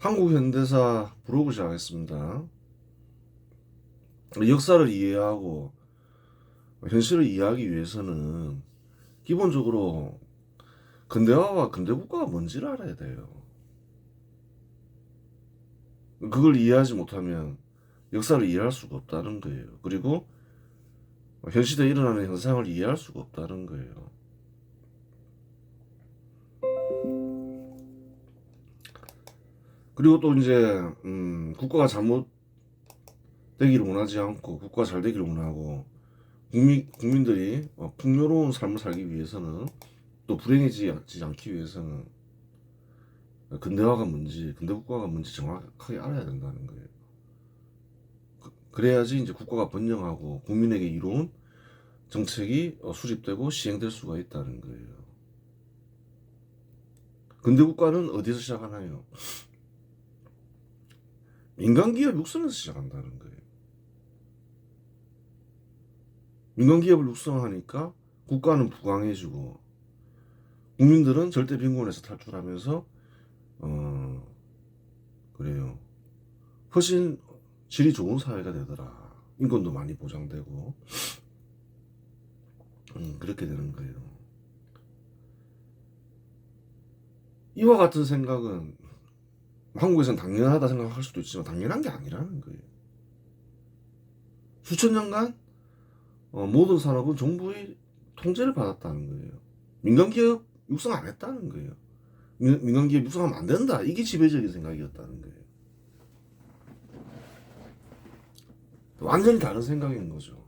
한국 현대사 브로그 시작하겠습니다. 역사를 이해하고 현실을 이해하기 위해서는 기본적으로 근대화와 근대국가가 뭔지를 알아야 돼요. 그걸 이해하지 못하면 역사를 이해할 수가 없다는 거예요. 그리고 현 시대에 일어나는 현상을 이해할 수가 없다는 거예요. 그리고 또 이제 국가가 잘못되기를 원하지 않고 국가가 잘 되기를 원하고 국민들이 풍요로운 삶을 살기 위해서는 또 불행해지지 않기 위해서는 근대화가 뭔지 근대국가가 뭔지 정확하게 알아야 된다는 거예요. 그래야지 이제 국가가 번영하고 국민에게 이로운 정책이 수립되고 시행될 수가 있다는 거예요. 근대국가는 어디서 시작하나요? 민간기업 육성에서 시작한다는 거예요. 민간기업을 육성하니까 국가는 부강해지고 국민들은 절대 빈곤에서 탈출하면서 그래요. 훨씬 질이 좋은 사회가 되더라. 인권도 많이 보장되고 그렇게 되는 거예요. 이와 같은 생각은 한국에서는 당연하다 생각할 수도 있지만 당연한 게 아니라는 거예요. 수천 년간 모든 산업은 정부의 통제를 받았다는 거예요. 민간기업 육성 안 했다는 거예요. 민간기업 육성하면 안 된다. 이게 지배적인 생각이었다는 거예요. 완전히 다른 생각인 거죠.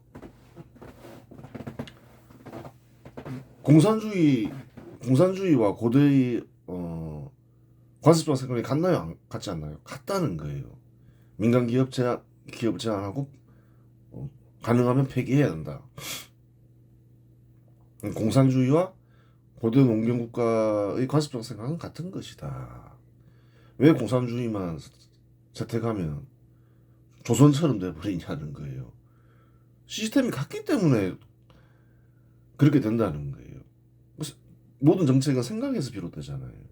공산주의와 고대의 관습적 생각이 같나요? 같지 않나요? 같다는 거예요. 기업을 제한하고 가능하면 폐기해야 된다. 공산주의와 고대 농경국가의 관습적 생각은 같은 것이다. 왜 공산주의만 채택하면 조선처럼 돼버리냐는 거예요. 시스템이 같기 때문에 그렇게 된다는 거예요. 모든 정책은 생각에서 비롯되잖아요.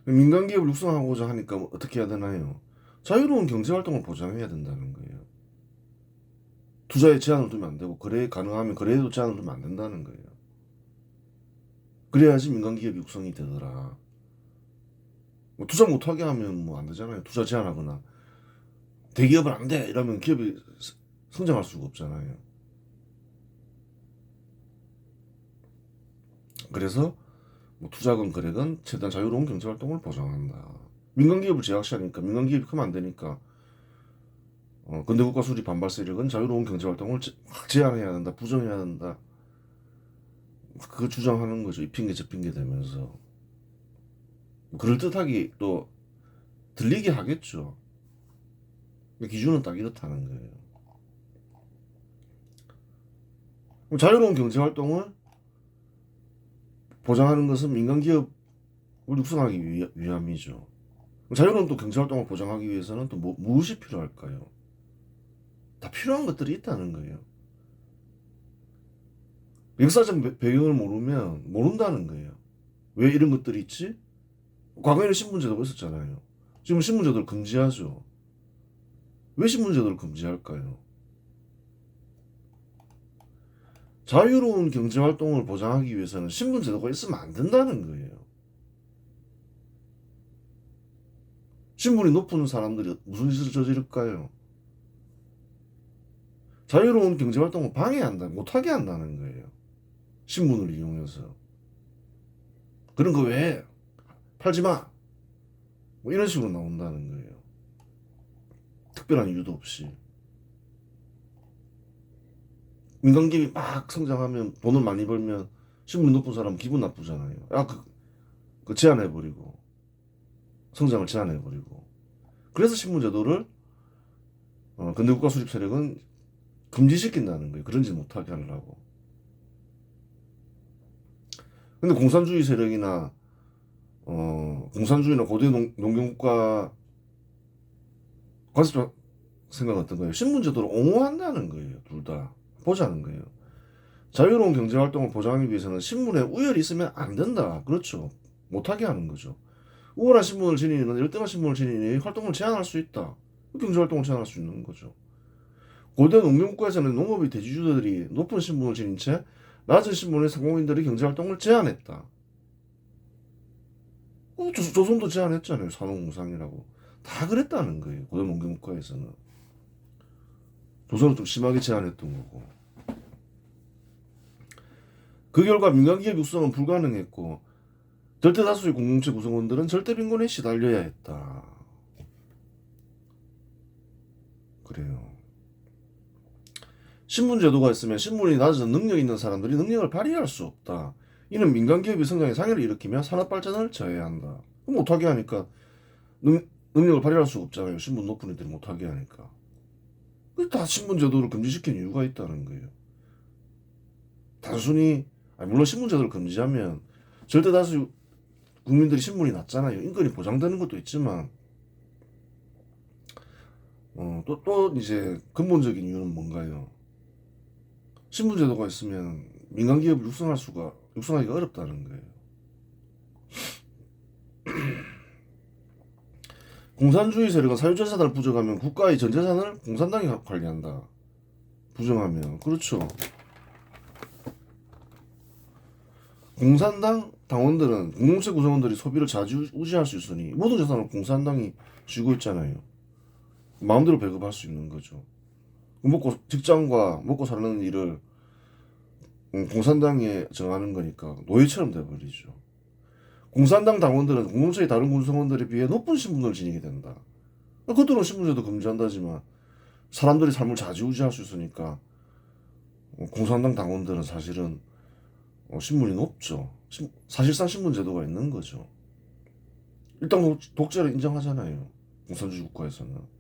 민간기업을 육성하고자 하니까 어떻게 해야 되나요? 자유로운 경제활동을 보장해야 된다는 거예요. 투자에 제한을 두면 안 되고 가능하면 거래에도 제한을 두면 안 된다는 거예요. 그래야지 민간기업 육성이 되더라. 투자 못하게 하면 안 되잖아요. 투자 제한하거나 대기업은 안 돼 이러면 기업이 성장할 수가 없잖아요. 그래서 투자건 거래건 최대한 자유로운 경제활동을 보장한다. 민간기업을 제약시하니까 민간기업이 크면 안 되니까 근대국가 수립 반발 세력은 자유로운 경제활동을 제한해야 된다, 부정해야 된다. 그 주장하는 거죠. 이 핑계 저 핑계 대면서 그럴듯하게 또 들리게 하겠죠. 기준은 딱 이렇다는 거예요. 자유로운 경제활동을 보장하는 것은 민간기업을 육성하기 위함이죠. 자유로운 또 경제활동을 보장하기 위해서는 또 무엇이 필요할까요? 다 필요한 것들이 있다는 거예요. 역사적 배경을 모르면 모른다는 거예요. 왜 이런 것들이 있지? 과거에는 신분제도가 있었잖아요. 지금 신분제도를 금지하죠. 왜 신분제도를 금지할까요? 자유로운 경제활동을 보장하기 위해서는 신분제도가 있으면 안 된다는 거예요. 신분이 높은 사람들이 무슨 짓을 저지를까요? 자유로운 경제활동을 방해한다, 못하게 한다는 거예요. 신분을 이용해서. 그런 거 왜? 팔지 마! 뭐 이런 식으로 나온다는 거예요. 특별한 이유도 없이. 민간기업이 막 성장하면 돈을 많이 벌면 신분이 높은 사람은 기분 나쁘잖아요. 그 제한해버리고 성장을 제한해버리고 그래서 신분제도를 근대국가 수립 세력은 금지시킨다는 거예요. 그런 짓 못하게 하려고. 근데 공산주의 세력이나 공산주의나 고대 농경국가 관습적 생각은 어떤 거예요? 신분제도를 옹호한다는 거예요. 둘 다 보자는 거예요. 자유로운 경제활동을 보장하기 위해서는 신문에 우열이 있으면 안 된다. 그렇죠. 못하게 하는 거죠. 우월한 신문을 지니는 열등한 신문을 지니니 활동을 제한할 수 있다. 경제활동을 제한할 수 있는 거죠. 고대 농경국가에서는 농업의 대주주들이 높은 신분을 지닌 채 낮은 신분의 상공인들이 경제활동을 제한했다. 조선도 제한했잖아요. 산업공상이라고. 다 그랬다는 거예요. 고대 농경국가에서는. 조선은 좀 심하게 제한했던 거고. 그 결과 민간기업 육성은 불가능했고 절대 다수의 공동체 구성원들은 절대 빈곤에 시달려야 했다. 그래요. 신분제도가 있으면 신분이 낮은 능력 있는 사람들이 능력을 발휘할 수 없다. 이는 민간기업의 성장에 장애를 일으키며 산업발전을 저해야 한다. 못하게 하니까 능력을 발휘할 수 없잖아요. 신분 높은 애들이 못하게 하니까. 다 신분제도를 금지시킨 이유가 있다는 거예요. 단순히 물론 신분제도를 금지하면 절대 다수 국민들이 신분이 낮잖아요. 인권이 보장되는 것도 있지만 또 이제 근본적인 이유는 뭔가요? 신분제도가 있으면 민간기업을 육성하기가 어렵다는 거예요. 공산주의 세력은 사유재산을 부정하면 국가의 전 재산을 공산당이 관리한다. 부정하면 그렇죠. 공산당 당원들은 공동체 구성원들이 소비를 좌지우지할 수 있으니 모든 재산을 공산당이 쥐고 있잖아요. 마음대로 배급할 수 있는 거죠. 직장과 먹고 사는 일을 공산당이 정하는 거니까 노예처럼 돼버리죠. 공산당 당원들은 공동체의 다른 구성원들에 비해 높은 신분을 지니게 된다. 그것들은 신분제도 금지한다지만 사람들이 삶을 좌지우지할 수 있으니까 공산당 당원들은 사실은 신분이 높죠. 사실상 신분제도가 있는 거죠. 일단 독재를 인정하잖아요. 공산주의 국가에서는.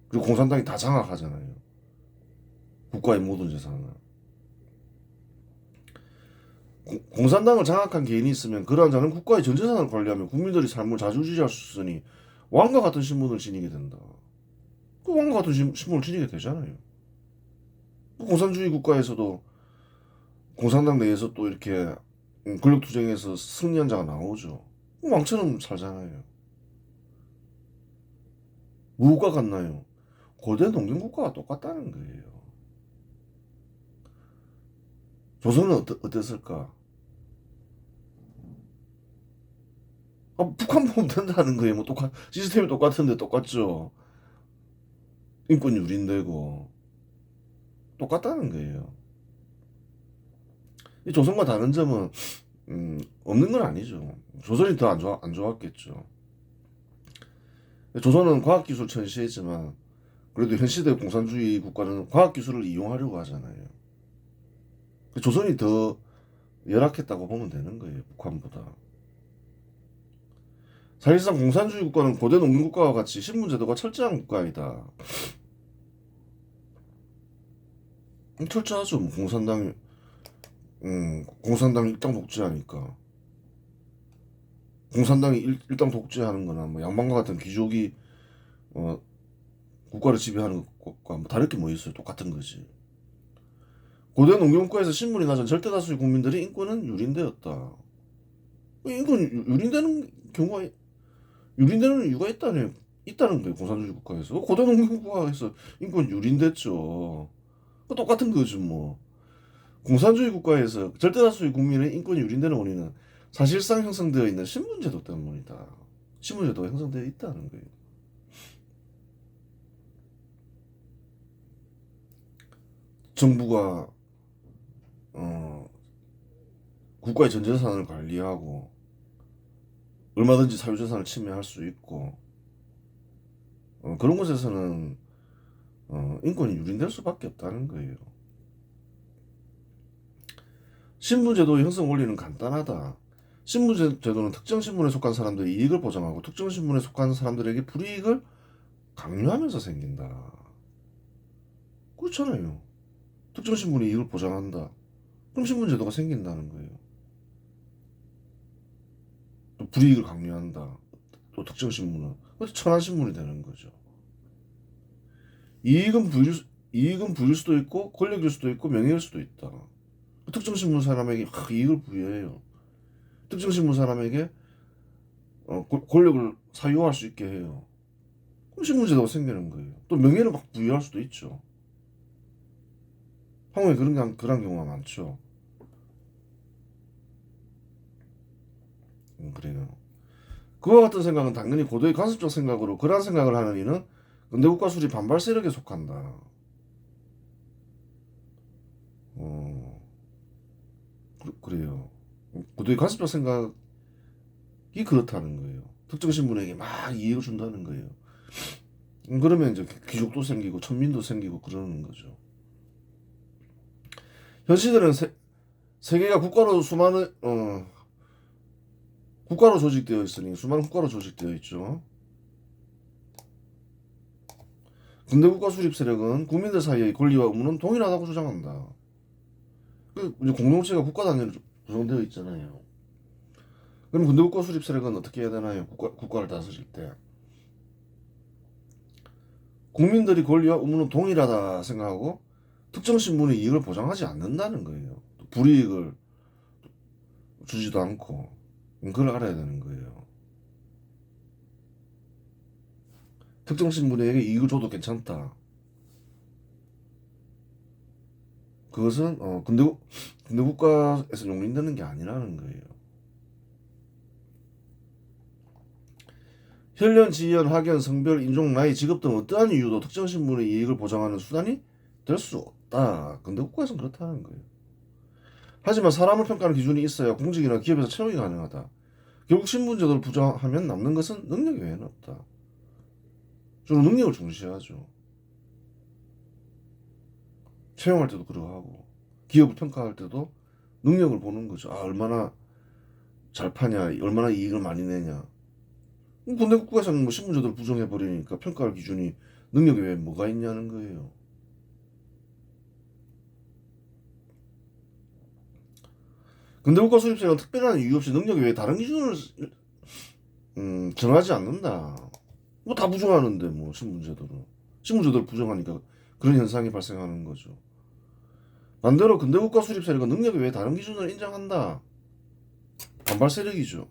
그리고 공산당이 다 장악하잖아요. 국가의 모든 재산을. 공산당을 장악한 개인이 있으면 그러한 자는 국가의 전 재산을 관리하며 국민들의 삶을 좌지우지할 수 있으니 왕과 같은 신분을 지니게 된다. 그 왕과 같은 신분을 지니게 되잖아요. 공산주의 국가에서도 공산당 내에서 또 이렇게 권력투쟁에서 승리한 자가 나오죠. 왕처럼 살잖아요. 뭐가 같나요? 고대 농경국가가 똑같다는 거예요. 조선은 어땠을까? 북한 보면 된다는 거예요. 뭐 시스템이 똑같은데 똑같죠. 인권 유린되고 똑같다는 거예요. 이 조선과 다른 점은 없는 건 아니죠. 조선이 더 안 좋았겠죠. 조선은 과학기술 천시했지만 그래도 현 시대 공산주의 국가는 과학기술을 이용하려고 하잖아요. 조선이 더 열악했다고 보면 되는 거예요. 북한보다. 사실상 공산주의 국가는 고대 농민국가와 같이 신분제도가 철저한 국가이다. 철저하죠. 공산당이 일당 독재하니까. 공산당이 일당 독재하는 거나 뭐 양반과 같은 귀족이 국가를 지배하는 것과 뭐 다를 게 뭐 있어요. 똑같은 거지. 고대 농경국가에서 신분이 낮은 절대 다수의 국민들의 인권은 유린되었다. 인권 유린되는 경우가 유린되는 이유가 있다는 거예요. 공산주의 국가에서. 고대 농경국가에서 인권 유린됐죠. 똑같은 거죠 뭐. 공산주의 국가에서 절대 다수의 국민의 인권이 유린되는 원인은 사실상 형성되어 있는 신분제도 때문이다. 신분제도가 형성되어 있다는 거예요. 정부가 국가의 전 재산을 관리하고 얼마든지 사유재산을 침해할 수 있고 그런 곳에서는 인권이 유린될 수밖에 없다는 거예요. 신분제도의 형성 원리는 간단하다. 신분제도는 특정 신분에 속한 사람들의 이익을 보장하고 특정 신분에 속한 사람들에게 불이익을 강요하면서 생긴다. 그렇잖아요. 특정 신분의 이익을 보장한다. 그럼 신분제도가 생긴다는 거예요. 또 불이익을 강요한다. 또 특정 신분은 천한 신분이 되는 거죠. 이익은 이익은 부일 수도 있고 권력일 수도 있고 명예일 수도 있다. 특정 신분 사람에게 이익을 부여해요. 특정 신분 사람에게 권력을 사유할 수 있게 해요. 그럼 신분제도가 생기는 거예요. 또 명예를 막 부여할 수도 있죠. 한국에 그런 경우가 많죠. 그래요. 그와 같은 생각은 당연히 고도의 관습적 생각으로 그러한 생각을 하는 이는 근대국가 수립 반발 세력에 속한다. 그래요. 고도의 관습적 생각이 그렇다는 거예요. 특정 신분에게 막 이익을 준다는 거예요. 그러면 이제 귀족도 생기고 천민도 생기고 그러는 거죠. 현 시대는 세계가 국가로 조직되어 있으니 수많은 국가로 조직되어 있죠. 근대 국가 수립 세력은 국민들 사이의 권리와 의무는 동일하다고 주장한다. 이제 공동체가 국가 단위로 구성되어 있잖아요. 그럼 근대 국가 수립 세력은 어떻게 해야 되나요? 국가를 다스릴 때 국민들이 권리와 의무는 동일하다 생각하고 특정 신분의 이익을 보장하지 않는다는 거예요. 불이익을 주지도 않고 그걸 알아야 되는 거예요. 특정 신분에게 이익을 줘도 괜찮다. 그것은 근대 국가에서 용인되는 게 아니라는 거예요. 혈연, 지연, 학연, 성별, 인종, 나이, 직업 등 어떠한 이유도 특정 신분의 이익을 보장하는 수단이 될 수 없다. 근대 국가에서는 그렇다는 거예요. 하지만 사람을 평가하는 기준이 있어야 공직이나 기업에서 채용이 가능하다. 결국 신분제도를 부정하면 남는 것은 능력 외에는 없다. 주로 능력을 중시하죠. 채용할 때도 그러하고 기업을 평가할 때도 능력을 보는 거죠. 얼마나 잘 파냐, 얼마나 이익을 많이 내냐. 근대 국가에서는 뭐 신분제도를 부정해 버리니까 평가할 기준이 능력 외에 뭐가 있냐는 거예요. 근대 국가 수립세는 특별한 이유 없이 능력 외에 다른 기준을 정하지 않는다. 뭐 다 부정하는데 뭐 신분제도를 부정하니까 그런 현상이 발생하는 거죠. 반대로 근대 국가 수립 세력은 능력 외에 다른 기준을 인정한다. 반발 세력이죠.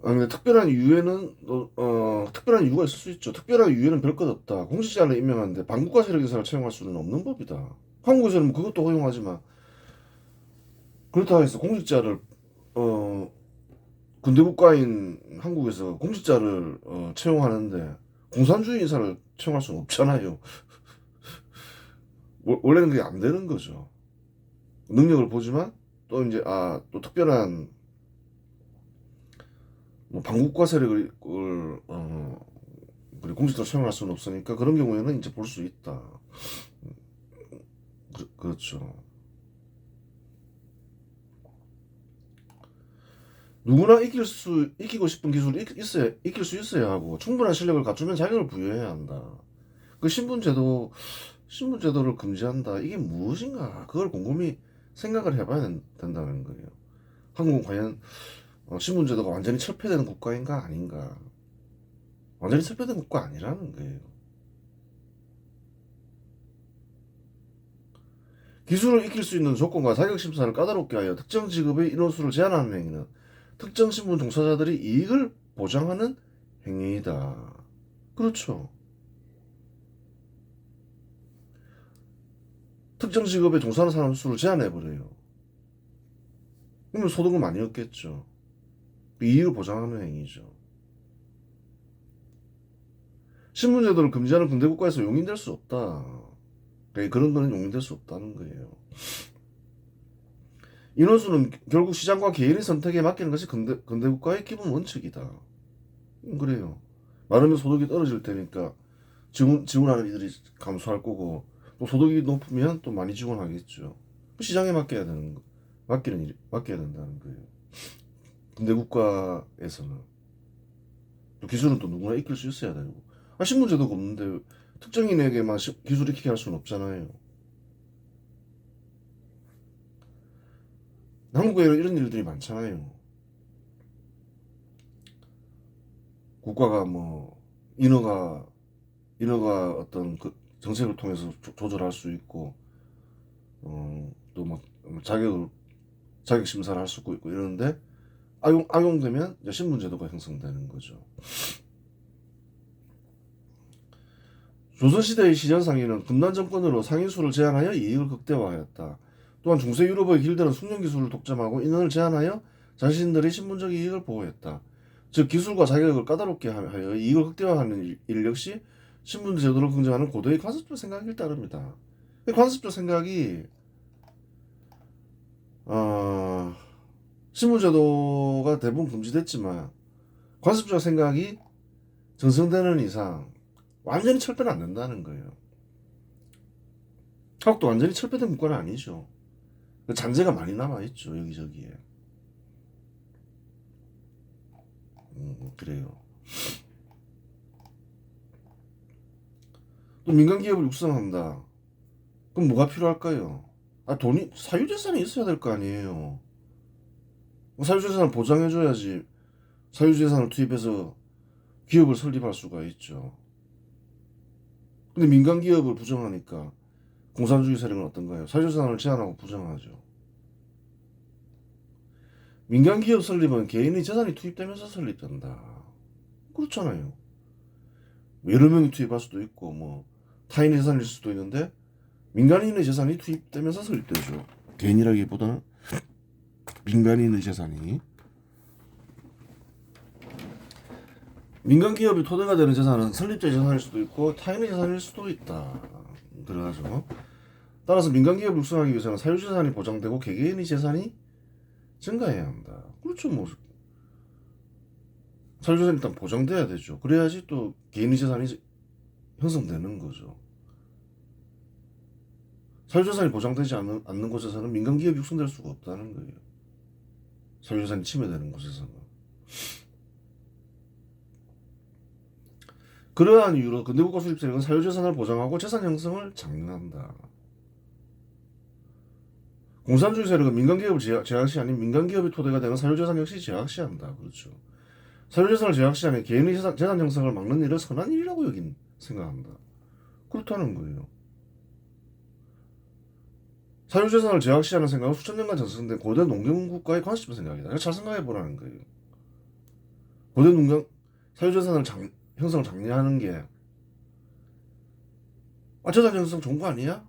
근데 특별한 이유가 있을 수 있죠. 특별한 이유는 별 것 없다. 공직자를 임명하는데 반국가 세력 인사를 채용할 수는 없는 법이다. 한국에서는 그것도 허용하지만 그렇다고 해서 공직자를 어, 근대 국가인 한국에서 공직자를 채용하는데 공산주의 인사를 채용할 수는 없잖아요. 원래는 그게 안 되는 거죠. 능력을 보지만 또 이제 또 특별한 뭐 반국가 세력을 그리고 공직자로 채용할 수는 없으니까 그런 경우에는 이제 볼 수 있다. 그렇죠. 누구나 익히고 싶은 기술을 익힐 수 있어야 하고 충분한 실력을 갖추면 자격을 부여해야 한다. 그 신분제도를 금지한다. 이게 무엇인가? 그걸 곰곰이 생각을 해봐야 된다는 거예요. 한국은 과연 신분제도가 완전히 철폐되는 국가인가 아닌가? 완전히 철폐된 국가 아니라는 거예요. 기술을 익힐 수 있는 조건과 자격 심사를 까다롭게 하여 특정 직업의 인원수를 제한하는 행위는 특정 신분 종사자들이 이익을 보장하는 행위이다. 그렇죠. 특정 직업에 종사하는 사람 수를 제한해버려요. 그러면 소득을 많이 얻겠죠. 이익을 보장하는 행위죠. 신분제도를 금지하는 근대국가에서 용인될 수 없다. 그런 거는 용인될 수 없다는 거예요. 인원수는 결국 시장과 개인의 선택에 맡기는 것이 근대국가의 기본 원칙이다. 그래요. 많으면 소득이 떨어질 테니까 지원하는 이들이 감소할 거고 또 소득이 높으면 또 많이 지원하겠죠. 시장에 맡겨야 된다는 거예요. 근대국가에서는 또 기술은 또 누구나 익힐 수 있어야 되고 신분제도가 없는데 특정인에게만 기술 익히게 할 수는 없잖아요. 한국에 이런 일들이 많잖아요. 국가가 뭐 인허가 어떤 그 정책을 통해서 조절할 수 있고 또 뭐 자격 심사를 할 수 있고 이러는데 악용되면 이제 신분제도가 형성되는 거죠. 조선시대의 시전상인은 금난 정권으로 상인수를 제한하여 이익을 극대화하였다. 또한 중세 유럽의 길드는 숙련 기술을 독점하고 인원을 제한하여 자신들의 신분적 이익을 보호했다. 즉 기술과 자격을 까다롭게 하여 이익을 극대화하는 일 역시 신분 제도를 긍정하는 고도의 관습적 생각일 따릅니다. 관습적 생각이 신분 제도가 대부분 금지됐지만 관습적 생각이 전승되는 이상 완전히 철폐는 안 된다는 거예요. 한국도 완전히 철폐된 국가는 아니죠. 잔재가 많이 남아있죠, 여기저기에. 그래요. 또 민간기업을 육성한다. 그럼 뭐가 필요할까요? 돈이, 사유재산이 있어야 될 거 아니에요. 사유재산을 보장해줘야지 사유재산을 투입해서 기업을 설립할 수가 있죠. 근데 민간기업을 부정하니까 공산주의 세력은 어떤가요? 사유재산을 제한하고 부정하죠. 민간기업 설립은 개인의 재산이 투입되면서 설립된다. 그렇잖아요. 여러 명이 투입할 수도 있고 뭐 타인의 재산일 수도 있는데 민간인의 재산이 투입되면서 설립되죠. 개인이라기보다는 민간인의 재산이. 민간기업이 토대가 되는 재산은 설립자의 재산일 수도 있고 타인의 재산일 수도 있다. 들어가죠. 따라서 민간기업을 육성하기 위해서는 사유재산이 보장되고 개개인의 재산이 증가해야 한다. 그렇죠. 뭐 사유재산이 일단 보장돼야 되죠. 그래야지 또 개인의 재산이 형성되는 거죠. 사유재산이 보장되지 않는 곳에서는 민간기업이 육성될 수가 없다는 거예요. 사유재산이 침해되는 곳에서는. 그러한 이유로 근대국가 수립 세력은 사유재산을 보장하고 재산 형성을 장려한다. 공산주의 세력은 민간기업을 제약시 아닌 민간기업의 토대가 되는 사유재산 역시 제약시한다. 그렇죠. 사유재산을 제약시하는 개인의 재산 형성을 막는 일을 선한 일이라고 생각한다. 그렇다는 거예요. 사유재산을 제약시하는 생각은 수천 년간 전승된 고대 농경국가의 관습적 생각이다. 잘 생각해보라는 거예요. 고대 사유재산을 형성을 장려하는 게 재산 형성 좋은 거 아니야?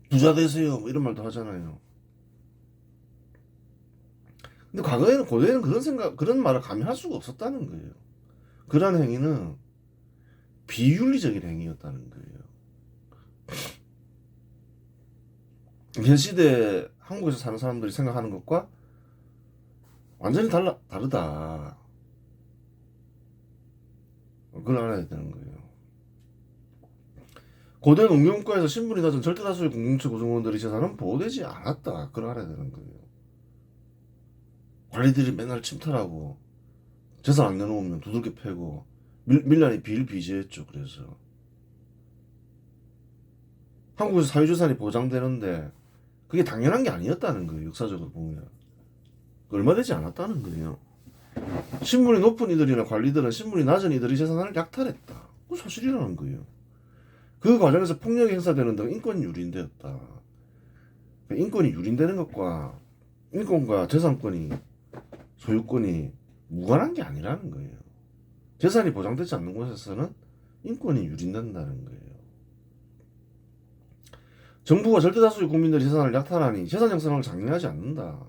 부자 되세요 뭐 이런 말도 하잖아요. 근데 과거에는 고대에는 그런 말을 감히 할 수가 없었다는 거예요. 그러한 행위는 비윤리적인 행위였다는 거예요. 현 시대 한국에서 사는 사람들이 생각하는 것과 완전히 다르다. 그걸 알아야 되는 거예요. 고대 농경국가에서 신분이 낮은 절대 다수의 공동체 구성원들의 재산은 보호되지 않았다. 그걸 알아야 되는 거예요. 관리들이 맨날 침탈하고 재산 안 내놓으면 두들겨 패고 밀란이 비일비재했죠. 그래서 한국에서 사유재산이 보장되는데 그게 당연한 게 아니었다는 거예요. 역사적으로 보면 얼마 되지 않았다는 거예요. 신분이 높은 이들이나 관리들은 신분이 낮은 이들의 재산을 약탈했다. 그 사실이라는 거예요. 그 과정에서 폭력이 행사되는 등 인권이 유린되었다. 인권이 유린되는 것과 인권과 재산권이 소유권이 무관한 게 아니라는 거예요. 재산이 보장되지 않는 곳에서는 인권이 유린된다는 거예요. 정부가 절대 다수의 국민들의 재산을 약탈하니 재산 형성을 장려하지 않는다.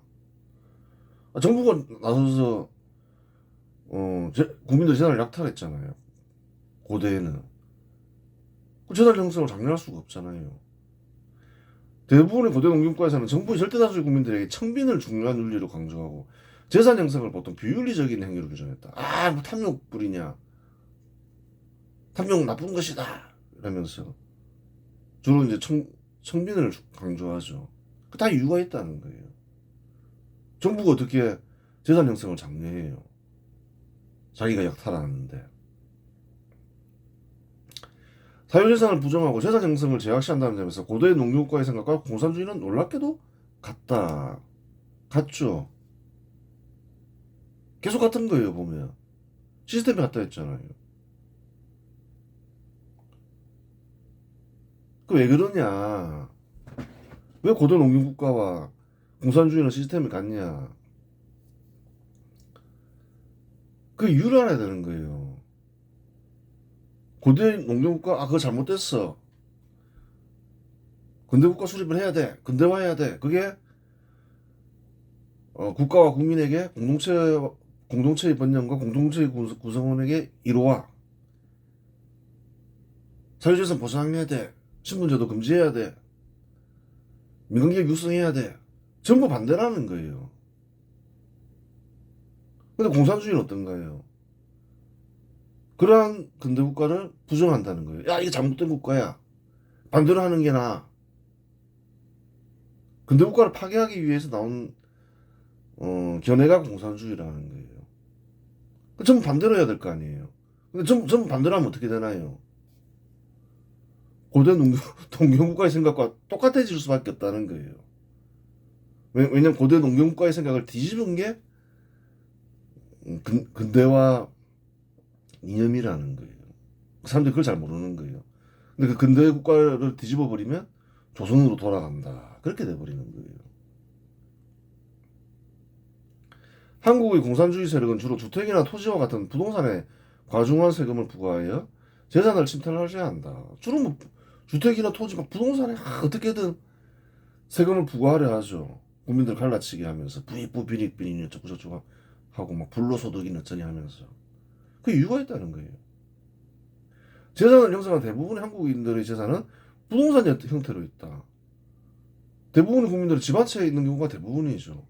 정부가 나서서 국민들의 재산을 약탈했잖아요. 고대에는. 재산 형성을 장려할 수가 없잖아요. 대부분의 고대 농경국가에서는 정부의 절대 다수의 국민들에게 청빈을 중요한 윤리로 강조하고 재산 형성을 보통 비윤리적인 행위로 규정했다. 뭐 탐욕 부리냐. 탐욕 나쁜 것이다. 이러면서 주로 이제 청빈을 강조하죠. 다 이유가 있다는 거예요. 정부가 어떻게 재산 형성을 장려해요. 자기가 약탈하는데. 사유재산을 부정하고 재산 형성을 제약시한다는 점에서 고대 농경국가의 생각과 공산주의는 놀랍게도 같죠. 계속 같은 거예요. 보면 시스템이 같다 했잖아요. 그 왜 그러냐? 왜 고대 농경국가와 공산주의는 시스템이 같냐? 그 이유를 알아야 되는 거예요. 고대 농경국가 그거 잘못됐어. 근대국가 수립을 해야 돼. 근대화해야 돼. 그게 국가와 국민에게 공동체의 번영과 공동체의 구성원에게 이루어. 사유재산 보상해야 돼. 신분제도 금지해야 돼. 민간기업 육성해야 돼. 전부 반대라는 거예요. 근데 공산주의는 어떤가요? 그러한 근대국가를 부정한다는 거예요. 야, 이게 잘못된 국가야. 반대로 하는 게 나아. 근대국가를 파괴하기 위해서 나온 견해가 공산주의라는 거예요. 전부 반대로 해야 될 거 아니에요. 근데 전부 반대로 하면 어떻게 되나요? 고대 농경국가의 생각과 똑같아질 수밖에 없다는 거예요. 왜냐면 고대 농경국가의 생각을 뒤집은 게 근대화 이념이라는 거예요. 사람들이 그걸 잘 모르는 거예요. 근데 그 근대 국가를 뒤집어 버리면 조선으로 돌아간다. 그렇게 돼버리는 거예요. 한국의 공산주의 세력은 주로 주택이나 토지와 같은 부동산에 과중한 세금을 부과하여 재산을 침탈하지 않는다. 주로 뭐 주택이나 토지, 막 부동산에 어떻게든 세금을 부과하려 하죠. 국민들 갈라치게 하면서 부익부 비익비익 어쩌고저쩌고 하고 막 불로소득이 어쩌니 하면서 그 이유가 있다는 거예요. 재산을 형성한 대부분의 한국인들의 재산은 부동산 형태로 있다. 대부분의 국민들은 집 한 채에 있는 경우가 대부분이죠.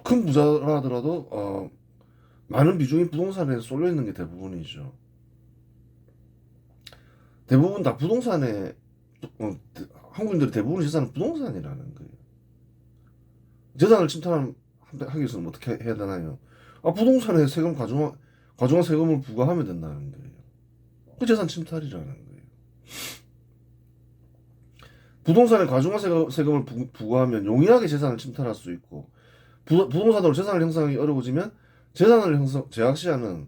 큰 부자라 하더라도 많은 비중이 부동산에 쏠려 있는 게 대부분이죠. 대부분 다 부동산에 한국인들의 대부분의 재산은 부동산이라는 거예요. 재산을 침탈하기 위해서는 어떻게 해야 되나요? 부동산에 과중한 세금을 부과하면 된다는 거예요. 그 재산 침탈이라는 거예요. 부동산에 과중한 세금을 부과하면 용이하게 재산을 침탈할 수 있고 부동산으로 재산을 형성하기 어려워지면 재산 형성을 제약시하는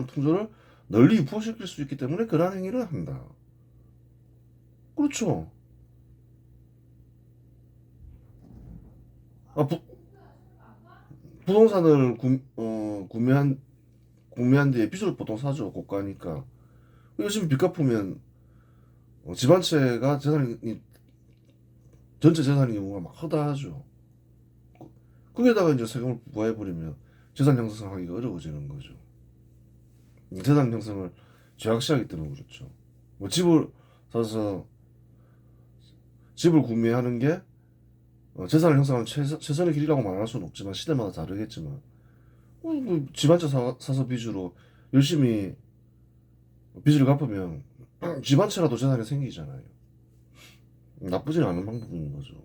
풍조를 널리 유포시킬 수 있기 때문에 그러한 행위를 한다. 그렇죠. 부동산을 구매한 뒤에 빚을 보통 사죠. 고가니까. 요즘 빚 갚으면 집 한 채가 전체 재산인 경우가 막 허다하죠. 거기에다가 이제 세금을 부과해버리면 재산 형성하기가 어려워지는 거죠. 재산 형성을 제약시하기 때문에 그렇죠. 뭐 집을 사서 집을 구매하는 게 재산을 형성하는 최선의 길이라고 말할 수는 없지만 시대마다 다르겠지만 집 한 채 사서 빚으로 열심히 빚을 갚으면 집 한 채라도 재산이 생기잖아요. 나쁘진 않은 방법인 거죠.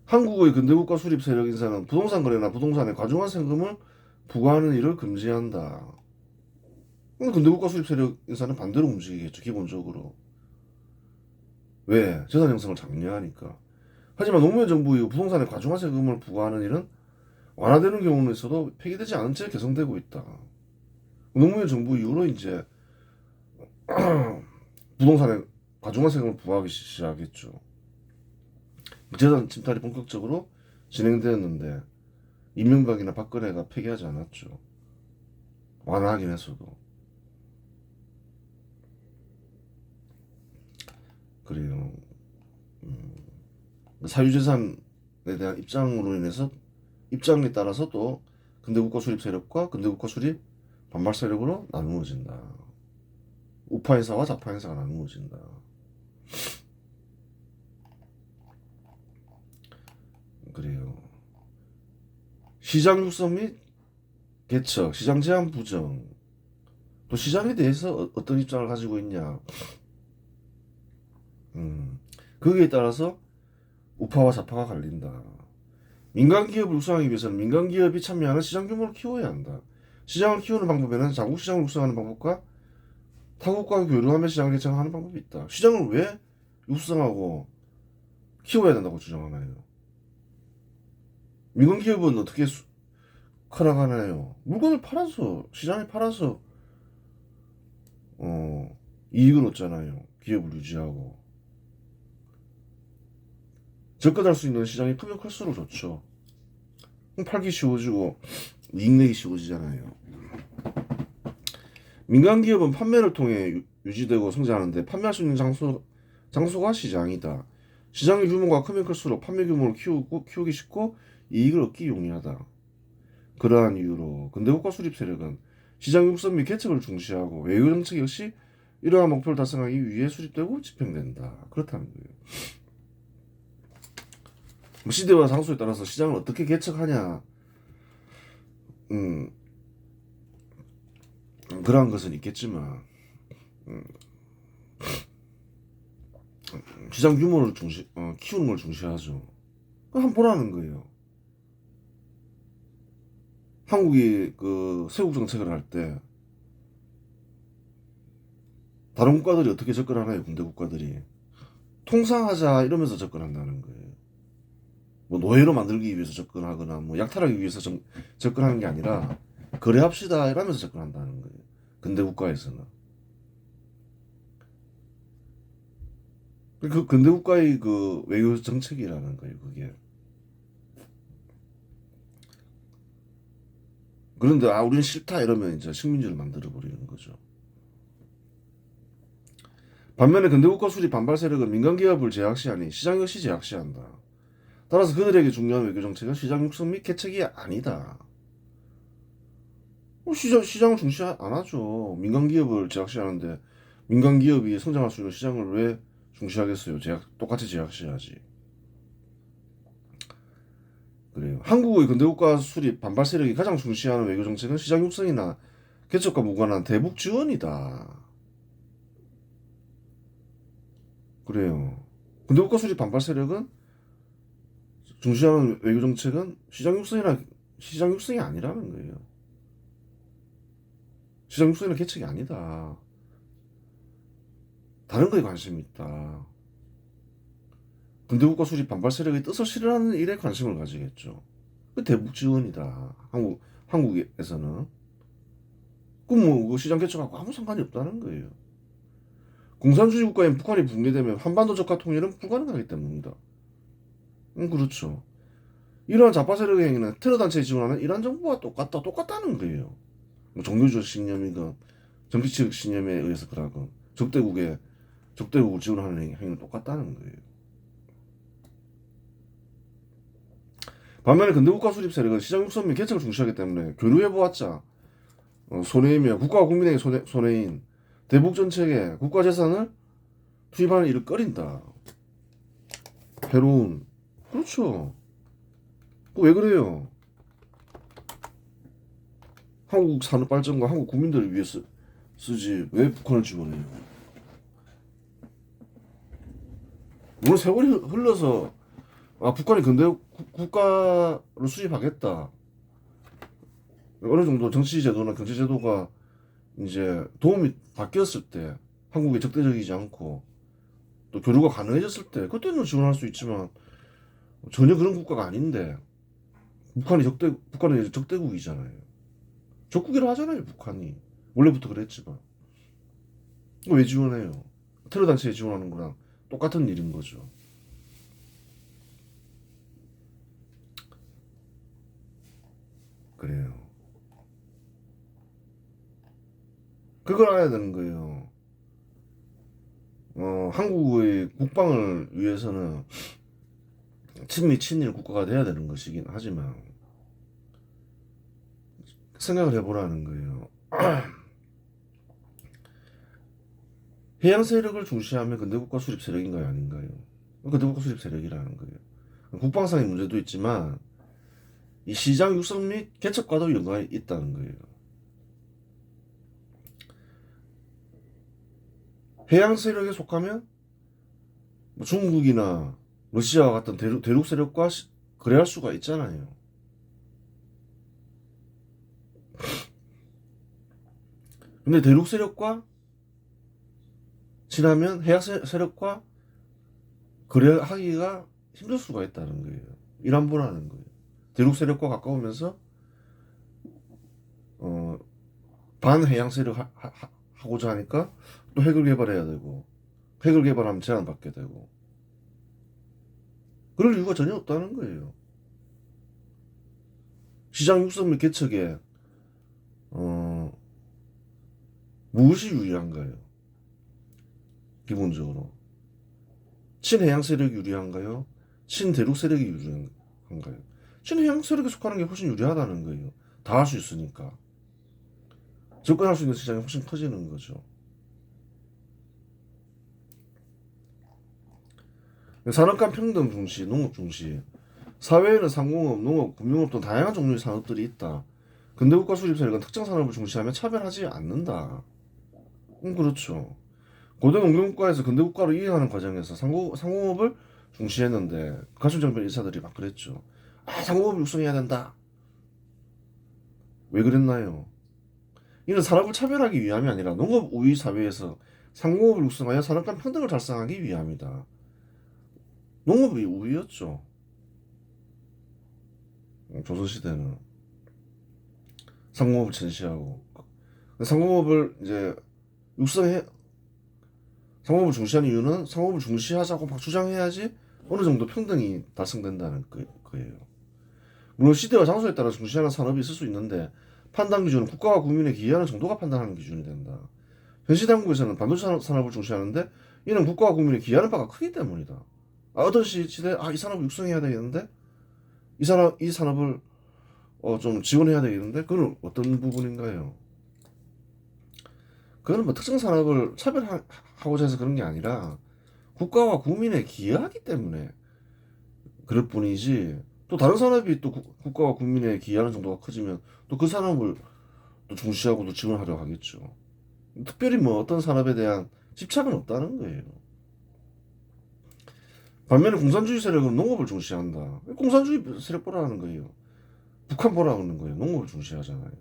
한국의 근대국가 수립 세력 인사는 부동산 거래나 부동산에 과중한 세금을 부과하는 일을 금지한다. 근대국가 수립 세력 인사는 반대로 움직이겠죠. 기본적으로. 왜? 재산 형성을 장려하니까. 하지만 노무현 정부 이후 부동산에 과중한 세금을 부과하는 일은 완화되는 경우는 있어도 폐기되지 않은 채 개선되고 있다. 노무현 정부 이후로 이제 부동산에 과중한 세금을 부과하기 시작했죠. 재산 침탈이 본격적으로 진행되었는데 이명박이나 박근혜가 폐기하지 않았죠. 완화하긴 했어도. 그래요. 사유재산에 대한 입장에 따라서 또 근대국가 수립 세력과 근대국가 수립 반발 세력으로 나누어진다. 우파 인사와 좌파 인사가 나누어진다. 그래요. 시장 육성 및 개척, 시장 제한 부정, 또 시장에 대해서 어떤 입장을 가지고 있냐. 거기에 따라서 우파와 좌파가 갈린다. 민간 기업을 육성하기 위해서는 민간 기업이 참여하는 시장 규모를 키워야 한다. 시장을 키우는 방법에는 자국 시장을 육성하는 방법과 타국과 교류하며 시장을 개척하는 방법이 있다. 시장을 왜 육성하고 키워야 된다고 주장하나요? 민간 기업은 어떻게 커나가나요? 물건을 팔아서 시장에 팔아서 이익을 얻잖아요. 기업을 유지하고 접근할 수 있는 시장이 크면 클수록 좋죠. 그럼 팔기 쉬워지고 이익 내기 쉬워지잖아요. 민간 기업은 판매를 통해 유지되고 성장하는데 판매할 수 있는 장소가 시장이다. 시장의 규모가 크면 클수록 판매 규모를 키우기 쉽고 이익을 얻기 용이하다. 그러한 이유로 근대국가 수립 세력은 시장 육성 및 개척을 중시하고 외교 정책 역시 이러한 목표를 달성하기 위해 수립되고 집행된다. 그렇다는 거예요. 시대와 장소에 따라서 시장을 어떻게 개척하냐, 그러한 것은 있겠지만, 시장 규모를 키우는 걸 중시하죠. 한번 보라는 거예요. 한국이 그 세국 정책을 할 때 다른 국가들이 어떻게 접근하나요? 군대 국가들이 통상하자 이러면서 접근한다는 거예요. 뭐 노예로 만들기 위해서 접근하거나 뭐 약탈하기 위해서 접근하는 게 아니라 거래합시다 이러면서 접근한다는 거예요. 근대 국가에서는 그 근대 국가의 그 외교 정책이라는 거예요. 그게. 그런데 우리는 싫다 이러면 이제 식민지를 만들어 버리는 거죠. 반면에 근대국가 수립 반발 세력은 민간 기업을 제약시하니 시장 역시 제약시한다. 따라서 그들에게 중요한 외교 정책은 시장 육성 및 개척이 아니다. 시장을 중시 안 하죠. 민간 기업을 제약시하는데 민간 기업이 성장할 수 있는 시장을 왜 중시하겠어요? 똑같이 제약시하지. 그래요. 한국의 근대국가 수립 반발 세력이 가장 중시하는 외교 정책은 시장 육성이나 개척과 무관한 대북 지원이다. 그래요. 근대국가 수립 반발 세력은 중시하는 외교 정책은 시장 육성이 아니라는 거예요. 시장 육성이나 개척이 아니다. 다른 거에 관심이 있다. 근대국가 수립 반발 세력의 뜻을 실현하는 일에 관심을 가지겠죠. 그 대북 지원이다. 한국에서는. 그럼 뭐 그 시장 개척하고 아무 상관이 없다는 거예요. 공산주의 국가인 북한이 붕괴되면 한반도 적화 통일은 불가능하기 때문입니다. 그렇죠. 이러한 좌파 세력의 행위는 테러 단체에 지원하는 이란 정부와 똑같다는 거예요. 뭐 종교적 신념이건 정치적 신념에 의해서 그러건 적대국을 지원하는 행위는 똑같다는 거예요. 반면에 근대국가 수립 세력은 시장 육성 및 개척을 중시하기 때문에 교류해보았자 손해이며 국가와 국민에게 손해인 대북 정책에 국가 재산을 투입하는 일을 꺼린다. 해로운. 그렇죠. 왜 그래요? 한국 산업 발전과 한국 국민들을 위해 쓰지 왜 북한을 지원해요? 물론 세월이 흘러서 북한이 근대 국가를 수립하겠다. 어느 정도 정치 제도나 경제 제도가 이제 도움이 바뀌었을 때 한국에 적대적이지 않고 또 교류가 가능해졌을 때 그때는 지원할 수 있지만 전혀 그런 국가가 아닌데 북한은 이제 적대국이잖아요. 적국이라 하잖아요. 북한이 원래부터 그랬지만 왜 지원해요? 테러 단체에 지원하는 거랑 똑같은 일인 거죠. 그래요. 그걸 알아야 되는 거예요. 한국의 국방을 위해서는 친미 친일 국가가 돼야 되는 것이긴 하지만 생각을 해보라는 거예요. 해양 세력을 중시하면 근대국가 수립 세력인가요, 아닌가요? 근대국가 수립 세력이라는 거예요. 국방상의 문제도 있지만 이 시장 육성 및 개척과도 연관이 있다는 거예요. 해양 세력에 속하면 뭐 중국이나 러시아와 같은 대륙 세력과 거래할 수가 있잖아요. 근데 대륙 세력과 친하면 해양 세력과 거래하기가 힘들 수가 있다는 거예요. 일 안 보라는 거예요. 대륙 세력과 가까우면서 반해양 세력 하고자 하니까 또 핵을 개발해야 되고 핵을 개발하면 제한받게 되고 그럴 이유가 전혀 없다는 거예요. 시장 육성 및 개척에 무엇이 유리한가요? 기본적으로 친해양 세력이 유리한가요? 친대륙 세력이 유리한가요? 친해양 세력에 속하는 게 훨씬 유리하다는 거예요. 다 할 수 있으니까 접근할 수 있는 시장이 훨씬 커지는 거죠. 산업 간 평등 중시, 농업 중시. 사회에는 상공업, 농업, 금융업 등 다양한 종류의 산업들이 있다. 근대국가 수립 세력은 특정 산업을 중시하며 차별하지 않는다. 그렇죠. 고대 농경국가에서 근대국가로 이행하는 과정에서 상공업을 중시했는데 가축정변 인사들이 막 그랬죠. 상공업을 육성해야 된다. 왜 그랬나요? 이는 산업을 차별하기 위함이 아니라 농업 우위 사회에서 상공업을 육성하여 산업 간 평등을 달성하기 위함이다. 농업이 우위였죠. 조선시대는 상공업을 전시하고 상공업을 이제 육성해 상공업을 중시하는 이유는 상공업을 중시하자고 막 주장해야지 어느 정도 평등이 달성된다는 거예요. 물론 시대와 장소에 따라 중시하는 산업이 있을 수 있는데 판단 기준은 국가와 국민에 기여하는 정도가 판단하는 기준이 된다. 현시 당국에서는 반도체 산업을 중시하는데 이는 국가와 국민에 기여하는 바가 크기 때문이다. 어떤 시대에 이 산업을 육성해야 되겠는데 이 산업을 좀 지원해야 되겠는데 그건 어떤 부분인가요? 그거는 뭐 특정 산업을 차별하고자 해서 그런 게 아니라 국가와 국민에 기여하기 때문에 그럴 뿐이지 또 다른 산업이 또 국가와 국민에 기여하는 정도가 커지면 또 그 산업을 또 중시하고 또 지원하려고 하겠죠. 특별히 뭐 어떤 산업에 대한 집착은 없다는 거예요. 반면에 공산주의 세력은 농업을 중시한다. 공산주의 세력 보라는 거예요. 북한 보라는 거예요. 농업을 중시하잖아요.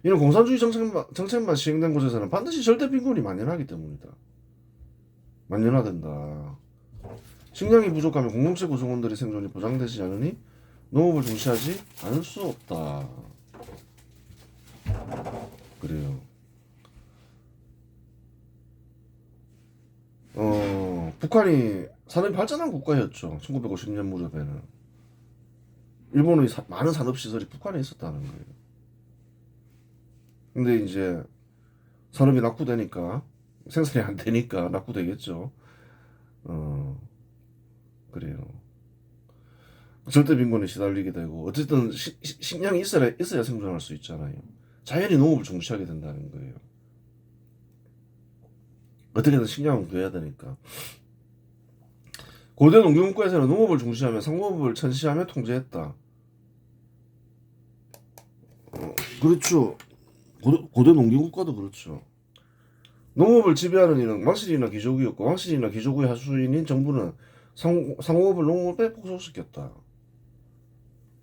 이는 공산주의 정책만 시행된 곳에서는 반드시 절대 빈곤이 만연하기 때문이다. 만연화된다. 식량이 부족하면 공동체 구성원들의 생존이 보장되지 않으니 농업을 중시하지 않을 수 없다. 그래요. 북한이 산업이 발전한 국가였죠. 1950년 무렵에는. 일본의 많은 산업시설이 북한에 있었다는 거예요. 근데 이제 산업이 낙후되니까 생산이 안 되니까 낙후되겠죠. 그래요. 절대 빈곤에 시달리게 되고 어쨌든 식량이 있어야 생존할 수 있잖아요. 자연히 농업을 중시하게 된다는 거예요. 어떻게든 식량은 구해야 되니까. 고대 농경국가에서는 농업을 중시하며 상공업을 천시하며 통제했다. 그렇죠. 고대 농경국가도 그렇죠. 농업을 지배하는 이는 왕실이나 귀족이었고 왕실이나 귀족의 하수인인 정부는 상공업을 농업에 폭속시켰다.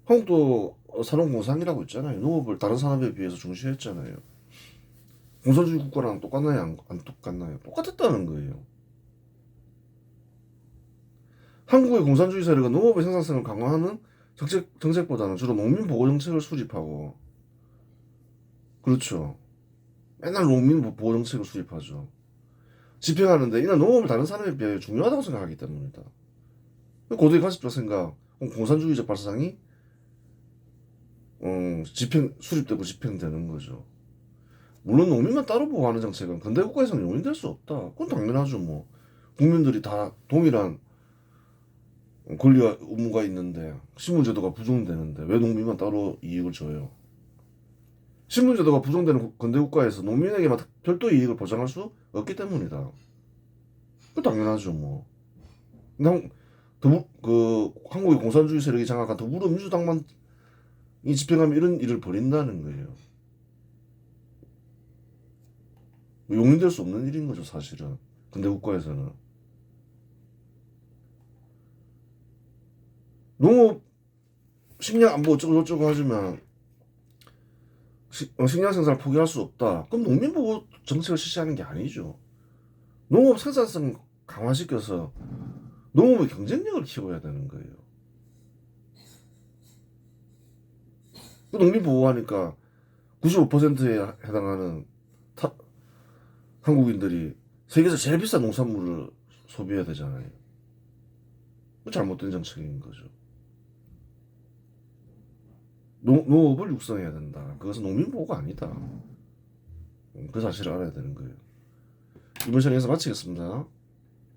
한국도 산업공상이라고 있잖아요. 농업을 다른 산업에 비해서 중시했잖아요. 공산주의 국가랑 똑같나요? 안 똑같나요? 똑같았다는 거예요. 한국의 공산주의 세력은 농업의 생산성을 강화하는 정책보다는 주로 농민 보호 정책을 수립하고 그렇죠. 맨날 농민 보호 정책을 수립하죠. 집행하는데 이는 농업을 다른 산업에 비하여 중요하다고 생각하기 때문이다. 고도의 가십적 생각, 공산주의적 발상이 수립되고 집행되는 거죠. 물론 농민만 따로 보호하는 정책은 근대 국가에서는 용인될 수 없다. 그건 당연하죠. 뭐 국민들이 다 동일한 권리와 의무가 있는데 신분제도가 부정되는데 왜 농민만 따로 이익을 줘요? 신분제도가 부정되는 근대 국가에서 농민에게만 별도 이익을 보장할 수 없기 때문이다. 그 당연하죠. 뭐. 근데 한국의 공산주의 세력이 장악한 더불어민주당만 이 집행하면 이런 일을 벌인다는 거예요. 용인될 수 없는 일인 거죠, 사실은. 근대 국가에서는. 농업, 식량 안보 어쩌고 하지만 식량 생산을 포기할 수 없다. 그럼 농민 보호 정책을 실시하는 게 아니죠. 농업 생산성 강화시켜서 농업의 경쟁력을 키워야 되는 거예요. 그 농민 보호하니까 95%에 해당하는 한국인들이 세계에서 제일 비싼 농산물을 소비해야 되잖아요. 그 잘못된 정책인 거죠. 농업을 육성해야 된다. 그것은 농민 보호가 아니다. 그 사실을 알아야 되는 거예요. 이번 시간에서 마치겠습니다.